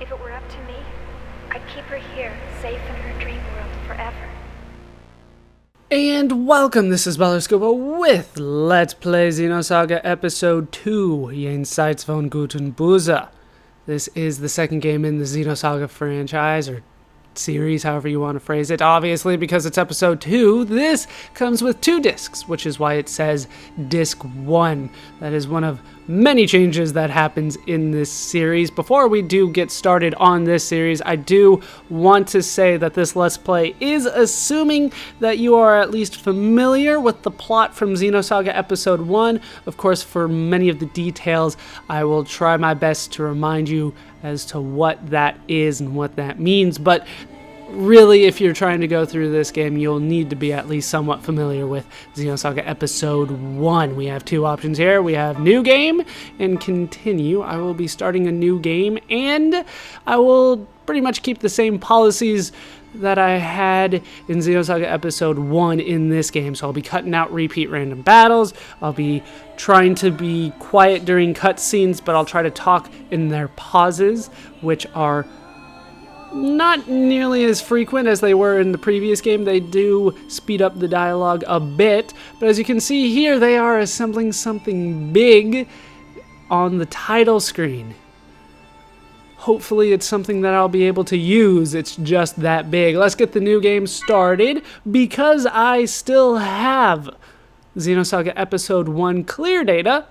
If it were up to me, I'd keep her here, safe in her dream world forever. And welcome, this is Ballerscuba with Let's Play Xenosaga Episode 2, Jenseits von Gut und Böse. This is the second game in the Xenosaga franchise, or series, however you want to phrase it. Obviously, because it's Episode 2, this comes with 2 discs, which is why it says Disc 1. That is one of many changes that happens in this series. Before we do get started on this series, I do want to say that this Let's Play is assuming that you are at least familiar with the plot from Xenosaga Episode 1. Of course, for many of the details, I will try my best to remind you as to what that is and what that means, but really, if you're trying to go through this game, you'll need to be at least somewhat familiar with Xenosaga Episode 1. We have 2 options here. We have New Game and Continue. I will be starting a new game, and I will pretty much keep the same policies that I had in Xenosaga Episode 1 in this game. So I'll be cutting out repeat random battles. I'll be trying to be quiet during cutscenes, but I'll try to talk in their pauses, which are not nearly as frequent as they were in the previous game. They do speed up the dialogue a bit, but as you can see here, they are assembling something big on the title screen. Hopefully it's something that I'll be able to use. It's just that big. Let's get the new game started. Because I still have Xenosaga Episode 1 clear data,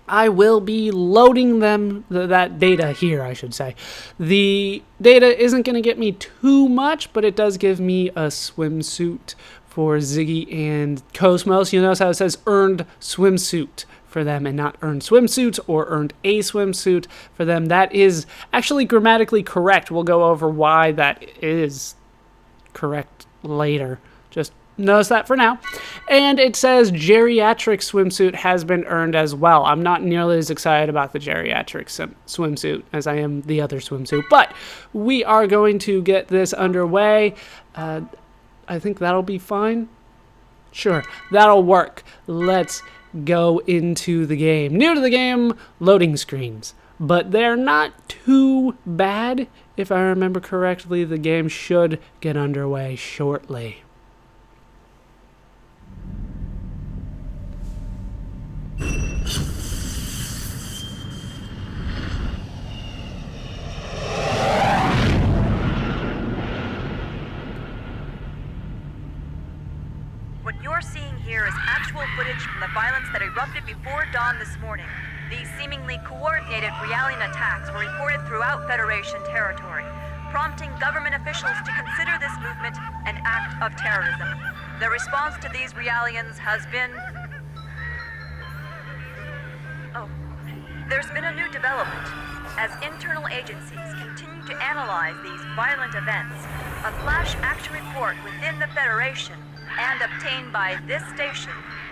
I will be loading that data here, I should say. The data isn't going to get me too much, but it does give me a swimsuit for Ziggy and Cosmos. You notice how it says earned swimsuit for them and not earned swimsuits or earned a swimsuit for them. That is actually grammatically correct. We'll go over why that is correct later. Just notice that for now. And it says geriatric swimsuit has been earned as well. I'm not nearly as excited about the geriatric swimsuit as I am the other swimsuit, but we are going to get this underway. I think that'll be fine. Sure, that'll work. Let's go into the game. New to the game, loading screens, but they're not too bad. If I remember correctly, the game should get underway shortly. What you're seeing here is actual footage from the violence that erupted before dawn this morning. These seemingly coordinated Realian attacks were reported throughout Federation territory, prompting government officials to consider this movement an act of terrorism. The response to these Realians has been... There's been a new development. As internal agencies continue to analyze these violent events, a flash action report within the Federation and obtained by this station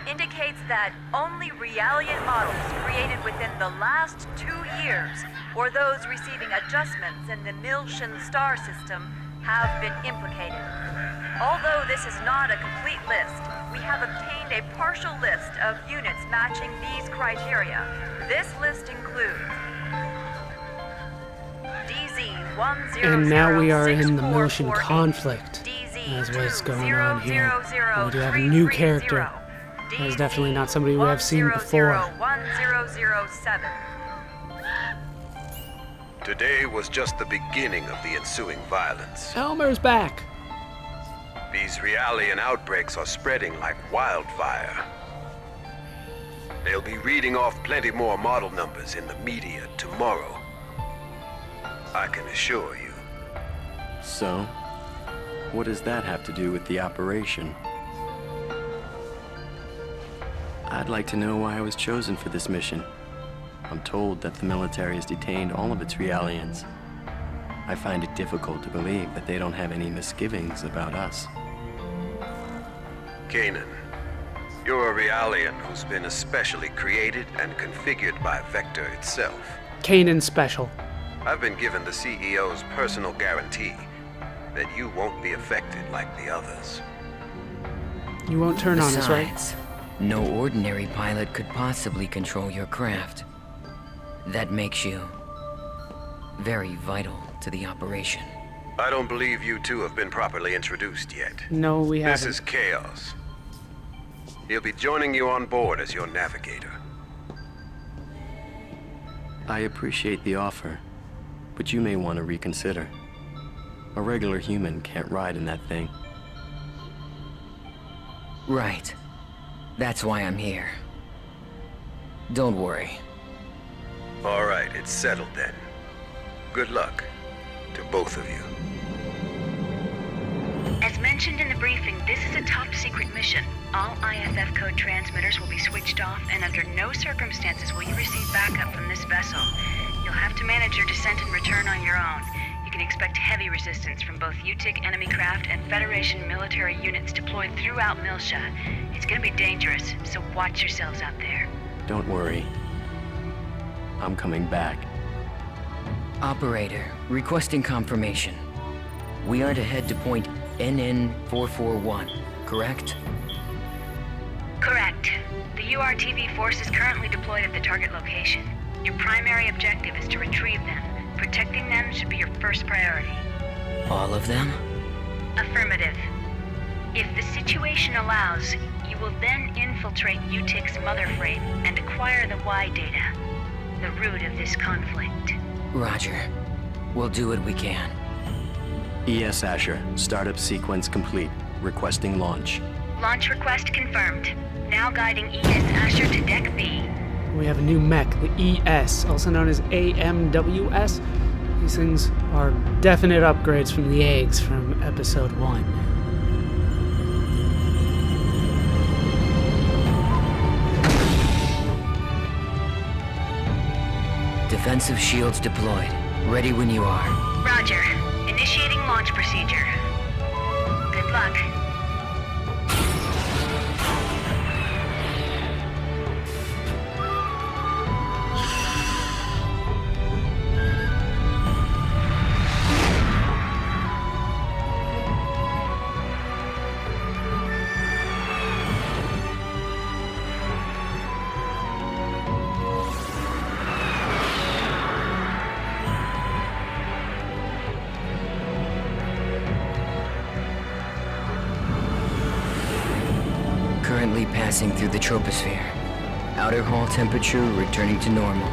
indicates that only Realian models created within the last 2 years, or those receiving adjustments in the Miltian star system, have been implicated. Although this is not a complete list, we have obtained a partial list of units matching these criteria. This list includes DZ-100644, And now we are in the Miltian Conflict, as what's going on here. We do have a new character. That is definitely not somebody we have seen before. 1007. Today was just the beginning of the ensuing violence. Elmer's back. These Realian outbreaks are spreading like wildfire. They'll be reading off plenty more model numbers in the media tomorrow. I can assure you. So, what does that have to do with the operation? I'd like to know why I was chosen for this mission. I'm told that the military has detained all of its Realians. I find it difficult to believe that they don't have any misgivings about us. Canaan, you're a Realian who's been especially created and configured by Vector itself. Canaan special. I've been given the CEO's personal guarantee that you won't be affected like the others. You won't turn on us, right? Besides, no ordinary pilot could possibly control your craft. That makes you very vital to the operation. I don't believe you two have been properly introduced yet. No, we haven't. This is Chaos. He'll be joining you on board as your navigator. I appreciate the offer, but you may want to reconsider. A regular human can't ride in that thing. Right. That's why I'm here. Don't worry. All right, it's settled then. Good luck to both of you. As mentioned in the briefing, this is a top-secret mission. All IFF code transmitters will be switched off, and under no circumstances will you receive backup from this vessel. You'll have to manage your descent and return on your own. You can expect heavy resistance from both UTIC enemy craft and Federation military units deployed throughout Miltia. It's gonna be dangerous, so watch yourselves out there. Don't worry. I'm coming back. Operator, requesting confirmation. We are to head to point NN441, correct? Correct. The URTV force is currently deployed at the target location. Your primary objective is to retrieve them. Protecting them should be your first priority. All of them? Affirmative. If the situation allows, you will then infiltrate UTIC's mother frame and acquire the Y data, the root of this conflict. Roger. We'll do what we can. ES Asher, startup sequence complete. Requesting launch. Launch request confirmed. Now guiding ES Asher to Deck B. We have a new mech, the ES, also known as AMWS. These things are definite upgrades from the eggs from episode 1. Defensive shields deployed. Ready when you are. Roger. Initiating launch procedure. Good luck. Currently passing through the troposphere. Outer hull temperature returning to normal.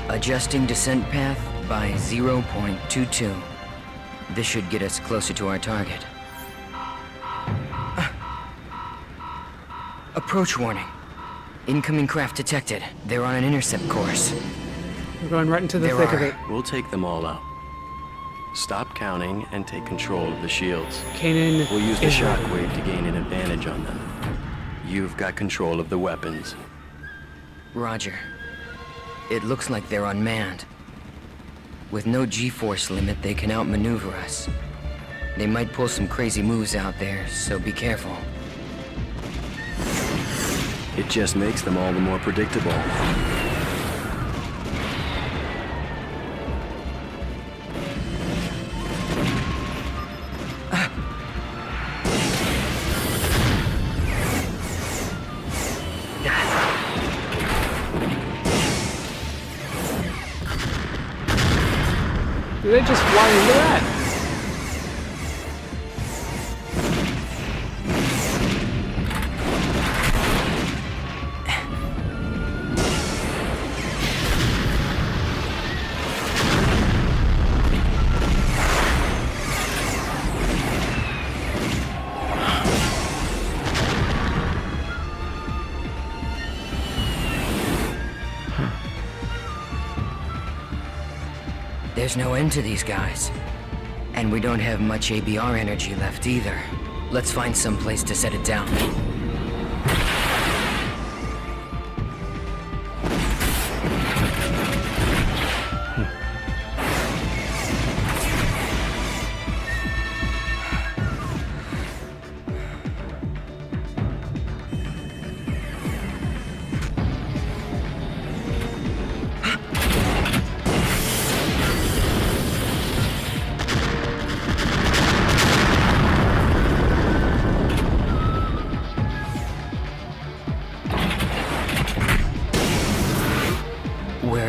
Adjusting descent path by 0.22. This should get us closer to our target. Approach warning. Incoming craft detected. They're on an intercept course. We're going right into the thick of it. We'll take them all out. Stop counting and take control of the shields. Canaan We'll use the is ready. shockwave to gain an advantage on them. You've got control of the weapons. Roger. It looks like they're unmanned. With no G-force limit, they can outmaneuver us. They might pull some crazy moves out there, so be careful. It just makes them all the more predictable. Did they just fly into that? There's no end to these guys. And we don't have much ABR energy left either. Let's find some place to set it down.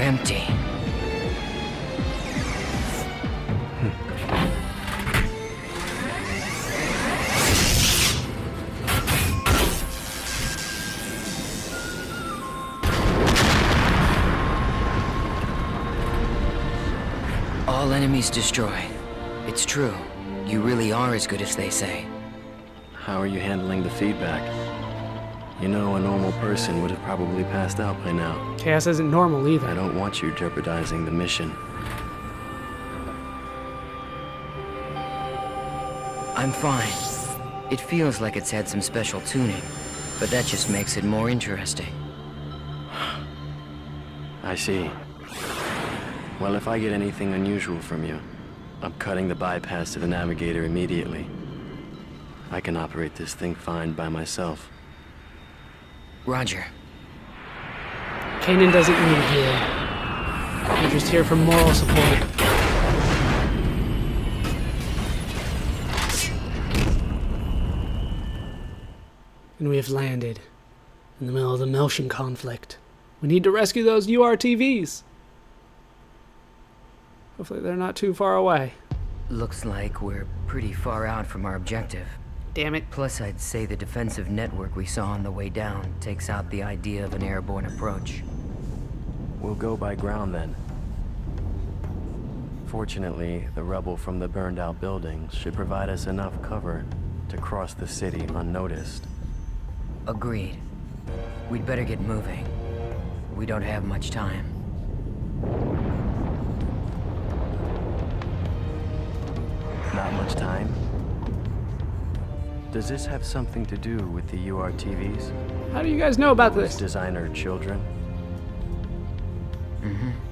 empty. All enemies destroyed. It's true. You really are as good as they say. How are you handling the feedback? You know, a normal person would have probably passed out by now. Chaos isn't normal I either. don't want you jeopardizing the mission. I'm fine. It feels like it's had some special tuning, but that just makes it more interesting. I see. Well, if I get anything unusual from you, I'm cutting the bypass to the navigator immediately. I can operate this thing fine by myself. Roger. Canaan doesn't need healing. We're just here for moral support. And we have landed in the middle of the Miltian Conflict. We need to rescue those URTVs. Hopefully they're not too far away. Looks like we're pretty far out from our objective. Damn it. Plus, I'd say the defensive network we saw on the way down takes out the idea of an airborne approach. We'll go by ground then. Fortunately, the rubble from the burned-out buildings should provide us enough cover to cross the city unnoticed. Agreed. We'd better get moving. We don't have much time. Not much time? Does this have something to do with the URTVs? How do you guys know about Those this? designer children?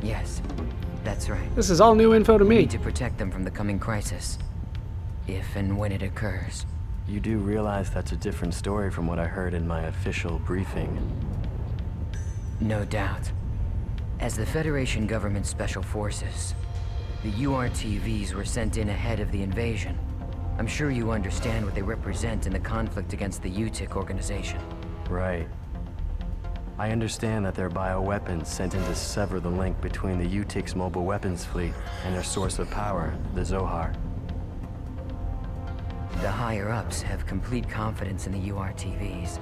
Yes, that's right. This is all new info to We me. need to protect them from the coming crisis. If and when it occurs. You do realize that's a different story from what I heard in my official briefing. No doubt. As the Federation government special forces, the URTVs were sent in ahead of the invasion. I'm sure you understand what they represent in the conflict against the UTIC organization. Right. I understand that they're bioweapons sent in to sever the link between the UTIC's mobile weapons fleet and their source of power, the Zohar. The higher-ups have complete confidence in the URTVs.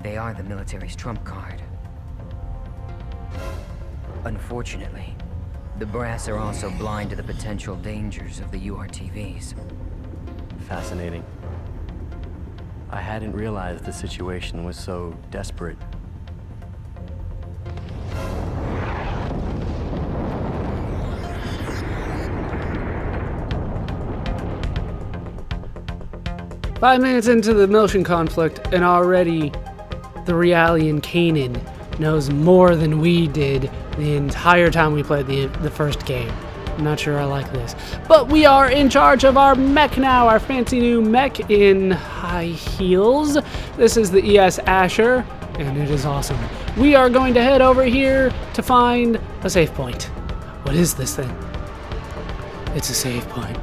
They are the military's trump card. Unfortunately, the brass are also blind to the potential dangers of the URTVs. Fascinating. I hadn't realized the situation was so desperate. Five minutes into the Miltian Conflict, and already the Realian Canaan knows more than we did the entire time we played the first game. I'm not sure I like this. But we are in charge of our mech now, our fancy new mech in high heels. This is the ES Asher, and it is awesome. We are going to head over here to find a save point. What is this thing? It's a save point.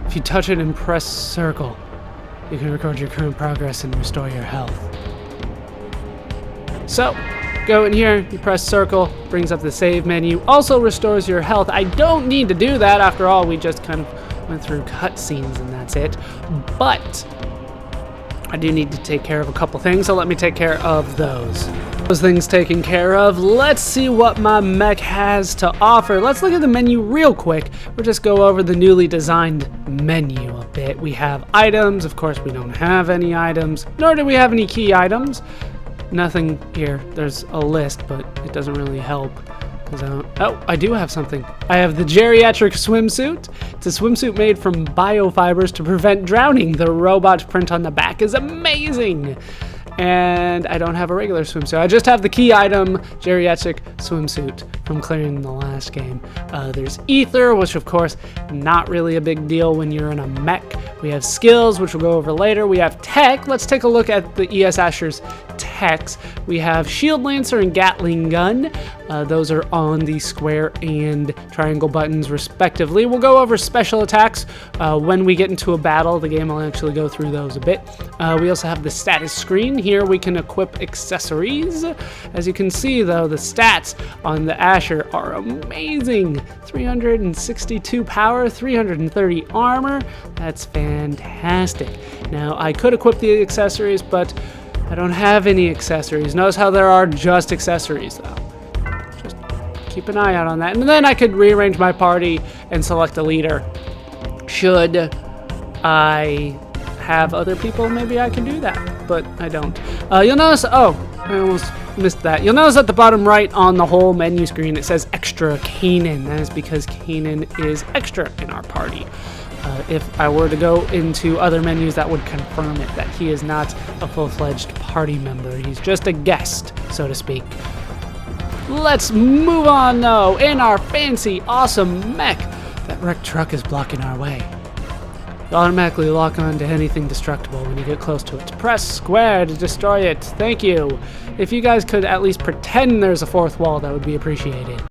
If you touch it and press circle, you can record your current progress and restore your health. So, go in here, you press circle, brings up the save menu, also restores your health. I don't need to do that, after all, we just kind of went through cutscenes and that's it. But I do need to take care of a couple things, so let me take care of those. Those things taken care of, let's see what my mech has to offer. Let's look at the menu real quick. We'll just go over the newly designed menu a bit. We have items, of course we don't have any items, nor do we have any key items. Nothing here. There's a list, but it doesn't really help. Oh, I do have something. I have the geriatric swimsuit. It's a swimsuit made from biofibers to prevent drowning. The robot print on the back is amazing. And I don't have a regular swimsuit. I just have the key item, geriatric swimsuit, from clearing the last game. There's ether, which of course, not really a big deal when you're in a mech. We have skills, which we'll go over later. We have tech. Let's take a look at the ES Asher's tech. hex. We have Shield Lancer and Gatling Gun. Those are on the square and triangle buttons respectively. We'll go over special attacks when we get into a battle. The game will actually go through those a bit. We also have the status screen. Here we can equip accessories. As you can see though, the stats on the Asher are amazing. 362 power, 330 armor. That's fantastic. Now I could equip the accessories, but I don't have any accessories. Notice how there are just accessories though. Just keep an eye out on that. And then I could rearrange my party and select a leader. Should I have other people, maybe I can do that, but I don't. You'll notice, oh, I almost missed that. You'll notice at the bottom right on the whole menu screen, it says extra Canaan. That is because Canaan is extra in our party. If I were to go into other menus, that would confirm it, that he is not a full-fledged party member. He's just a guest, so to speak. Let's move on, though. In our fancy, awesome mech, that wrecked truck is blocking our way. You automatically lock on to anything destructible when you get close to it. Press square to destroy it. Thank you. If you guys could at least pretend there's a fourth wall, that would be appreciated.